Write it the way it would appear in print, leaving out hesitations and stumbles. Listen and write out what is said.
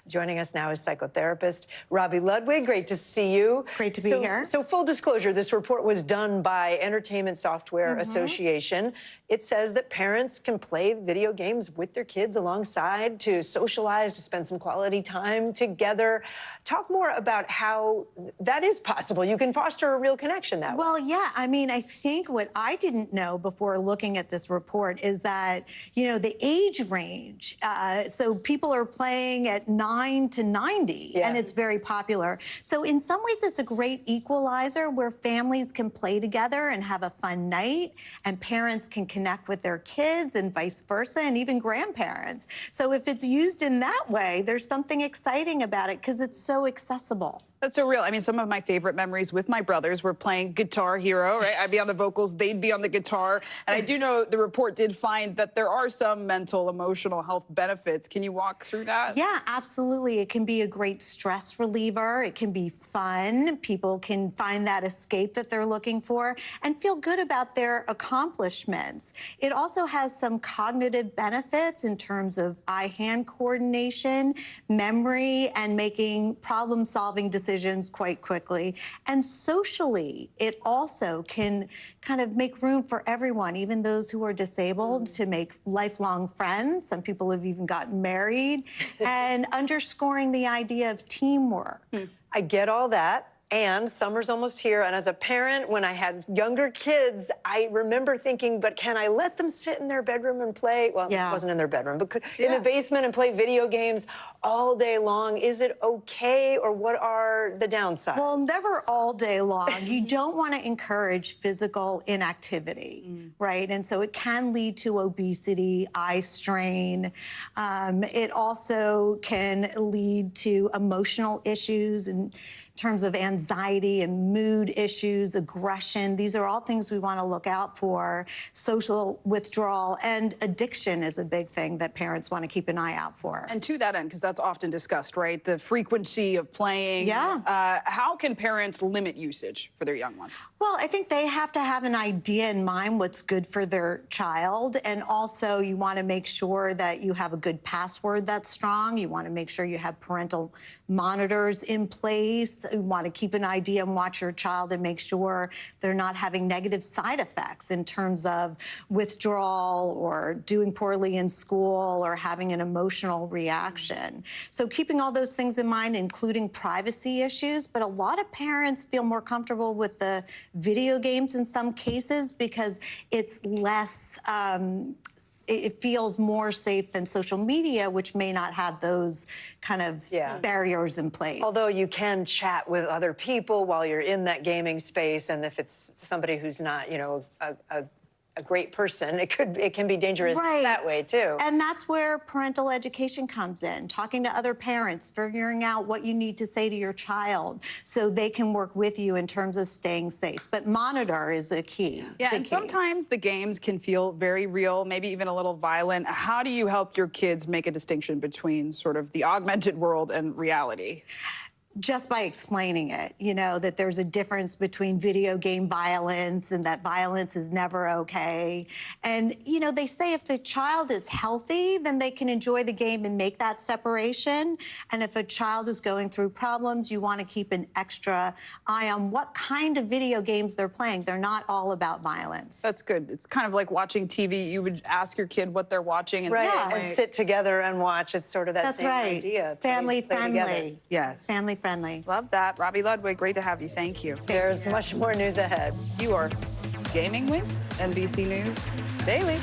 Joining us now is psychotherapist Robi Ludwig. Great to see you. Great to be here. So full disclosure, this report was done by Entertainment Software Association. It says that parents can play video games with their kids alongside to socialize, to spend some quality time together. Talk more about how that is possible. You can foster a real connection that way. Well, yeah, I mean, I think what I didn't know before looking at this report is that, you know, the age range, so people are playing at 9 to 90, and it's very popular. So in some ways, it's a great equalizer where families can play together and have a fun night, and parents can connect with their kids and vice versa, and even grandparents. So if it's used in that way, there's something exciting about it because it's so accessible. That's so real. I mean, some of my favorite memories with my brothers were playing Guitar Hero, right? I'd be on the vocals, they'd be on the guitar. And I do know the report did find that there are some mental, emotional health benefits. Can you walk through that? Yeah, absolutely. It can be a great stress reliever. It can be fun. People can find that escape that they're looking for and feel good about their accomplishments. It also has some cognitive benefits in terms of eye-hand coordination, memory, and making problem-solving decisions quite quickly. And socially, it also can kind of make room for everyone, even those who are disabled, to make lifelong friends. Some people have even gotten married, and underscoring the idea of teamwork. I get all that. And summer's almost here, and as a parent, when I had younger kids, I remember thinking, but can I let them sit in their bedroom and play? Well, it wasn't in their bedroom, but in the basement and play video games all day long. Is it okay, or what are the downsides? Well, never all day long. You don't want to encourage physical inactivity, right? And so it can lead to obesity, eye strain. It also can lead to emotional issues in terms of anxiety and mood issues, aggression. These are all things we want to look out for. Social withdrawal and addiction is a big thing that parents want to keep an eye out for. And to that end, because that's often discussed, right? The frequency of playing. Yeah. How can parents limit usage for their young ones? Well, I think they have to have an idea in mind what's good for their child. And also you want to make sure that you have a good password that's strong. You want to make sure you have parental monitors in place. You want to keep an idea and watch your child and make sure they're not having negative side effects in terms of withdrawal or doing poorly in school or having an emotional reaction. So keeping all those things in mind, including privacy issues, but a lot of parents feel more comfortable with the video games in some cases because it's less, it feels more safe than social media, which may not have those kind of barriers in place. Although you can chat with other people while you're in that gaming space, and if it's somebody who's not, you know, a great person, it can be dangerous that way too. And that's where parental education comes in, talking to other parents, figuring out what you need to say to your child so they can work with you in terms of staying safe. But monitor is a key. Yeah, and sometimes the games can feel very real, maybe even a little violent. How do you help your kids make a distinction between sort of the augmented world and reality? Just by explaining it, you know, that there's a difference between video game violence and that violence is never okay. And, you know, they say if the child is healthy, then they can enjoy the game and make that separation. And if a child is going through problems, you want to keep an extra eye on what kind of video games they're playing. They're not all about violence. That's good. It's kind of like watching TV. You would ask your kid what they're watching. And and sit together and watch. It's sort of that same idea. Family friendly. Yes. Family friendly. Love that. Robi Ludwig, great to have you. Thank you. There's much more news ahead. You are gaming with NBC News Daily.